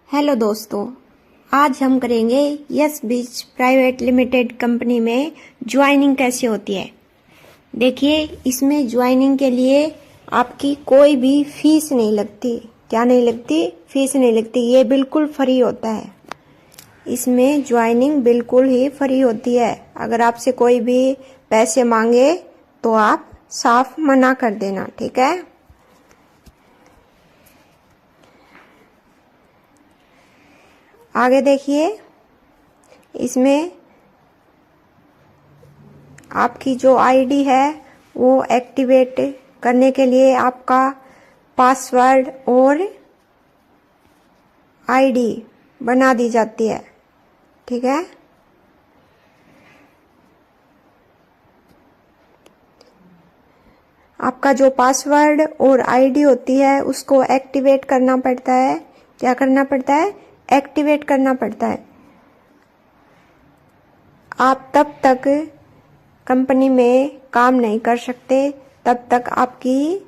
Hello दोस्तों, आज हम करेंगे यस बीच प्राइवेट लिमिटेड कंपनी में ज्वाइनिंग कैसे होती है। देखिए, इसमें ज्वाइनिंग के लिए आपकी कोई भी फीस नहीं लगती। क्या नहीं लगती? फीस नहीं लगती। ये बिल्कुल फ्री होता है। इसमें ज्वाइनिंग बिल्कुल ही फ्री होती है। अगर आपसे कोई भी पैसे मांगे तो आप साफ मना कर देना, ठीक है। आगे देखिए, इसमें आपकी जो आईडी है वो एक्टिवेट करने के लिए आपका पासवर्ड और आईडी बना दी जाती है, ठीक है। आपका जो पासवर्ड और आईडी होती है उसको एक्टिवेट करना पड़ता है। क्या करना पड़ता है? एक्टिवेट करना पड़ता है। आप तब तक कंपनी में काम नहीं कर सकते तब तक आपकी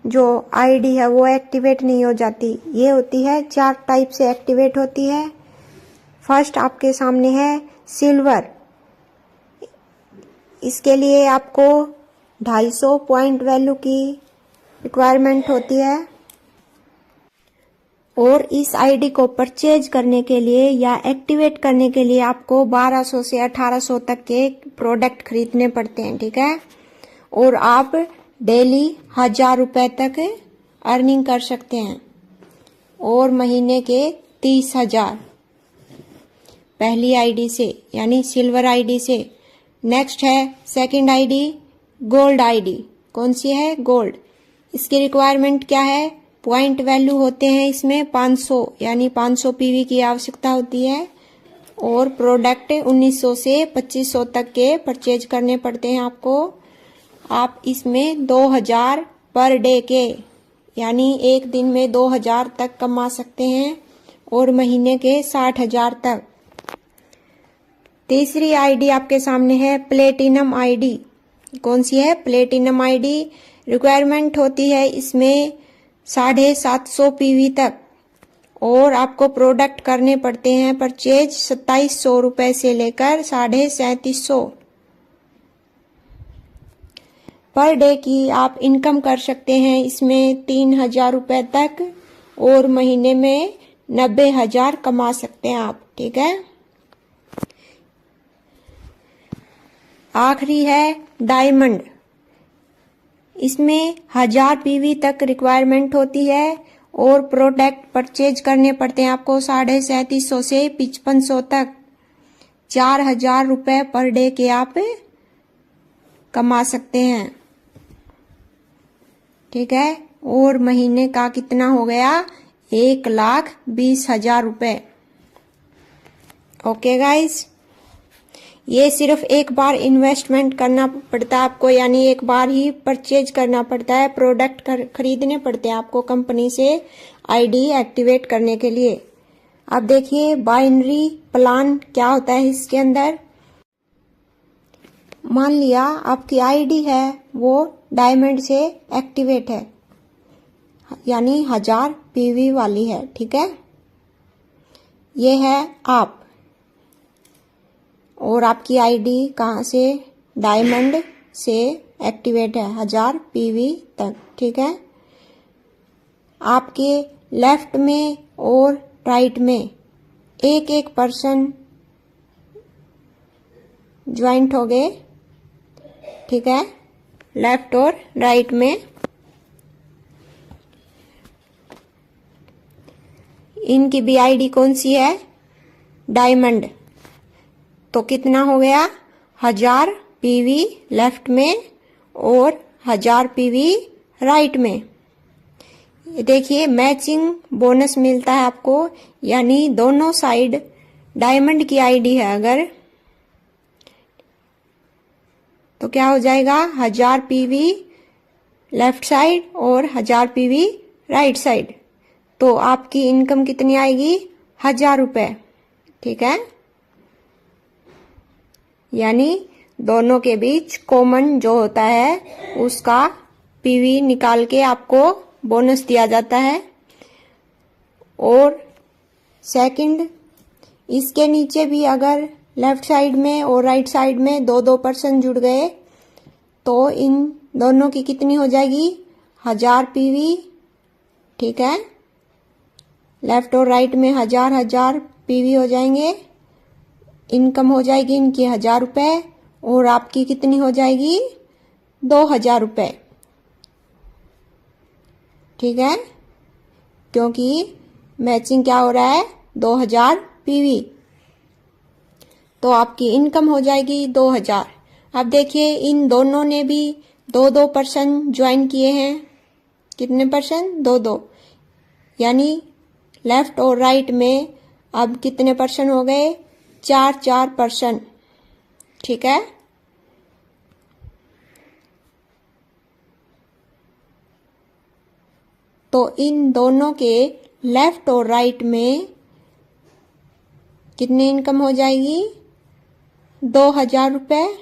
जो आईडी है वो एक्टिवेट नहीं हो जाती। ये होती है 4 टाइप से एक्टिवेट होती है। फर्स्ट आपके सामने है सिल्वर। इसके लिए आपको 250 पॉइंट वैल्यू की रिक्वायरमेंट होती है और इस आईडी को परचेज करने के लिए या एक्टिवेट करने के लिए आपको 1200 से 1800 तक के प्रोडक्ट खरीदने पड़ते हैं, ठीक है। और आप डेली 1000 रुपए तक अर्निंग कर सकते हैं और महीने के 30,000 पहली आईडी से, यानी सिल्वर आईडी से। नेक्स्ट है सेकंड आईडी, गोल्ड आईडी। कौन सी है? गोल्ड। इसकी रिक्वायरमेंट क्या है? पॉइंट वैल्यू होते हैं इसमें 500, यानी 500 पीवी की आवश्यकता होती है और प्रोडक्ट 1900 से 2500 तक के परचेज करने पड़ते हैं आपको। आप इसमें 2000 पर डे के, यानी एक दिन में 2000 तक कमा सकते हैं और महीने के 60,000 तक। तीसरी आईडी आपके सामने है प्लेटिनम आईडी। कौन सी है? Platinum ID. रिक्वायरमेंट होती है इसमें 750 पीवी तक और आपको प्रोडक्ट करने पड़ते हैं परचेज 2700 रुपए से लेकर 3750 पर डे की आप इनकम कर सकते हैं इसमें 3000 रुपए तक और महीने में 90,000 कमा सकते हैं आप, ठीक है। आखिरी है डायमंड। इसमें 1000 पीवी तक रिक्वायरमेंट होती है और प्रोडक्ट परचेज करने पड़ते हैं आपको 3750 से 5500 तक। 4000 रुपए पर डे के आप कमा सकते हैं, ठीक है। और महीने का कितना हो गया? 1,20,000 रुपए। ओके गाइस, ये सिर्फ एक बार इन्वेस्टमेंट करना पड़ता है आपको, यानी एक बार ही परचेज करना पड़ता है। प्रोडक्ट खरीदने पड़ते हैं आपको कंपनी से आईडी एक्टिवेट करने के लिए। अब देखिए बाइनरी प्लान क्या होता है इसके अंदर। मान लिया आपकी आईडी है वो डायमंड से एक्टिवेट है, यानी 1000 पीवी वाली है, ठीक है। ये है आप, और आपकी आईडी कहाँ से? डायमंड से एक्टिवेट है 1000 पीवी तक, ठीक है। आपके लेफ्ट में और राइट में एक एक पर्सन ज्वाइंट हो गए, ठीक है, लेफ्ट और राइट में। इनकी भी आईडी कौन सी है? डायमंड। तो कितना हो गया? 1000 पीवी लेफ्ट में और 1000 पीवी राइट में। देखिए मैचिंग बोनस मिलता है आपको, यानी दोनों साइड डायमंड की आईडी है अगर, तो क्या हो जाएगा? 1000 पीवी लेफ्ट साइड और 1000 पीवी राइट साइड। तो आपकी इनकम कितनी आएगी? 1000 रुपए, ठीक है। यानी दोनों के बीच कॉमन जो होता है उसका पीवी निकाल के आपको बोनस दिया जाता है। और सेकंड, इसके नीचे भी अगर लेफ्ट साइड में और राइट साइड में 2% जुड़ गए तो इन दोनों की कितनी हो जाएगी, 1000 पीवी। ठीक है, लेफ्ट और राइट में 1000 पीवी हो जाएंगे। इनकम हो जाएगी इनकी 1000 रुपये और आपकी कितनी हो जाएगी, 2000 रुपये। ठीक है, क्योंकि मैचिंग क्या हो रहा है, 2000 पीवी, तो आपकी इनकम हो जाएगी 2000। अब देखिए इन दोनों ने भी 2% ज्वाइन किए हैं। कितने परसेंट, 2, यानी लेफ्ट और राइट में अब कितने परसेंट हो गए, 4%। ठीक है, तो इन दोनों के लेफ्ट और राइट में कितनी इनकम हो जाएगी, 2000 रुपये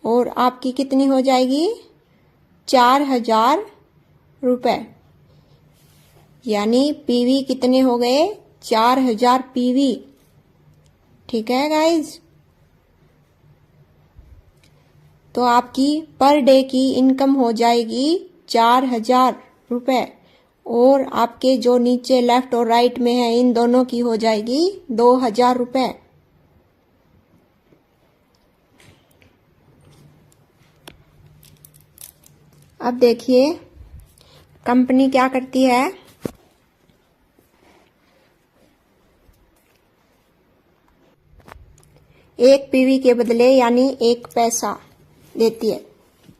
और आपकी कितनी हो जाएगी, 4000 रुपये। यानी पीवी कितने हो गए, 4000 पीवी। ठीक है गाइज, तो आपकी पर डे की इनकम हो जाएगी 4000 रुपये और आपके जो नीचे लेफ्ट और राइट में है इन दोनों की हो जाएगी 2000 रुपये। अब देखिए कंपनी क्या करती है, एक पीवी के बदले यानी 1 पैसा देती है।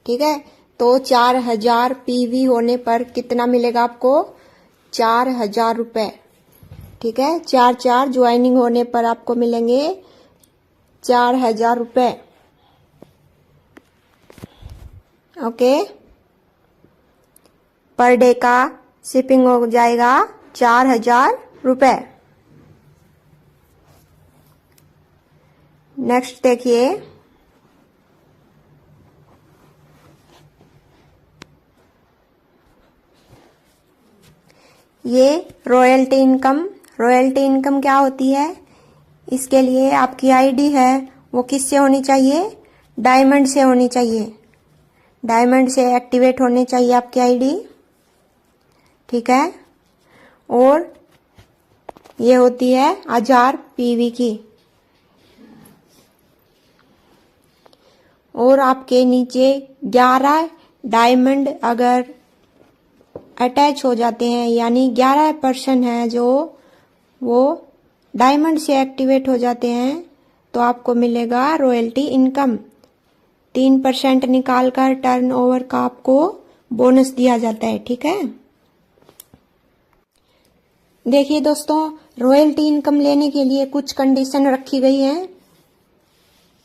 ठीक है, तो 4000 पीवी होने पर कितना मिलेगा आपको, 4000 रुपये। ठीक है, 4 ज्वाइनिंग होने पर आपको मिलेंगे 4000 रुपये। ओके, पर डे का शिपिंग हो जाएगा 4000 रुपये। नेक्स्ट देखिए, ये रॉयल्टी इनकम। रॉयल्टी इनकम क्या होती है, इसके लिए आपकी आईडी है वो किससे होनी चाहिए, डायमंड से होनी चाहिए। डायमंड से एक्टिवेट होनी चाहिए आपकी आईडी। ठीक है, और ये होती है 1000 पीवी की। और आपके नीचे 11 डायमंड अगर अटैच हो जाते हैं, यानी 11% है जो वो डायमंड से एक्टिवेट हो जाते हैं, तो आपको मिलेगा रॉयल्टी इनकम। 3% निकालकर टर्नओवर का आपको बोनस दिया जाता है। ठीक है, देखिए दोस्तों, रॉयल्टी इनकम लेने के लिए कुछ कंडीशन रखी गई है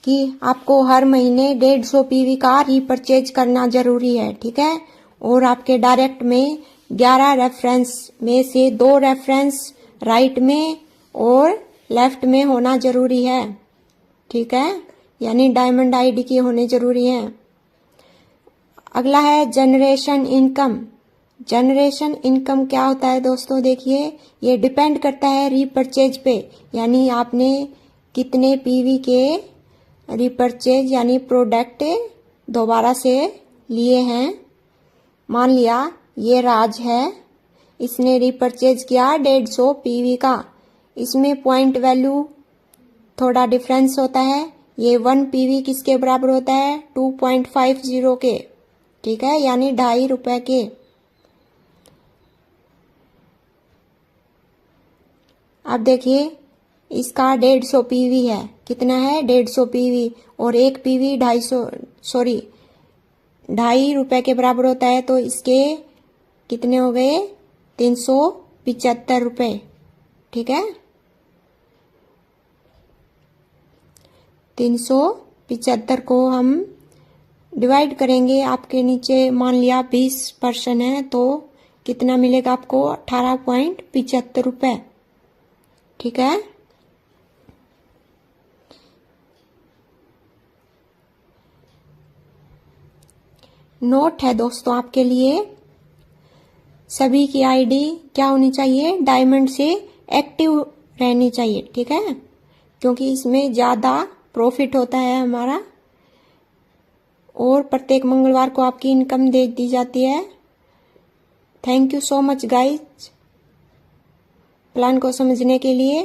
कि आपको हर महीने 150 पीवी का रीपरचेज करना जरूरी है। ठीक है, और आपके डायरेक्ट में 11 रेफरेंस में से 2 रेफरेंस राइट में और लेफ्ट में होना जरूरी है। ठीक है, यानी डायमंड आईडी की होने जरूरी है। अगला है जनरेशन इनकम। जनरेशन इनकम क्या होता है दोस्तों, देखिए ये डिपेंड करता है रीपरचेज पे, यानी आपने कितने पीवी के रीपरचेज यानी प्रोडक्ट दोबारा से लिए हैं। मान लिया ये राज है, इसने रीपरचेज किया 150 पीवी का, इसमें पॉइंट वैल्यू थोड़ा डिफरेंस होता है। ये 1 पीवी किसके बराबर होता है, 2.50 के। ठीक है, यानी 2.5 रुपए के। अब देखिए इसका 150 पीवी है, कितना है 150 पीवी, और 1 पीवी 2.5 रुपए के बराबर होता है, तो इसके कितने हो गए 375 रुपए। ठीक है, 375 को हम डिवाइड करेंगे, आपके नीचे मान लिया 20% है तो कितना मिलेगा आपको 18.75 रुपए। ठीक है, नोट है दोस्तों आपके लिए, सभी की आईडी क्या होनी चाहिए, डायमंड से एक्टिव रहनी चाहिए, ठीक है, क्योंकि इसमें ज़्यादा प्रॉफिट होता है हमारा और प्रत्येक मंगलवार को आपकी इनकम दे दी जाती है। Thank you so much guys. Plan को समझने के लिए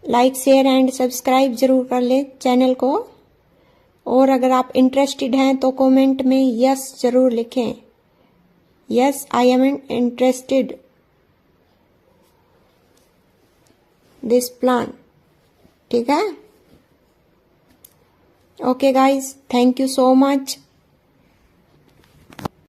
लाइक शेयर एंड सब्सक्राइब जरूर कर ले चैनल को, और अगर आप इंटरेस्टेड हैं तो कमेंट में यस जरूर लिखें, yes I am interested this plan, ठीक है। Okay guys, thank you so much.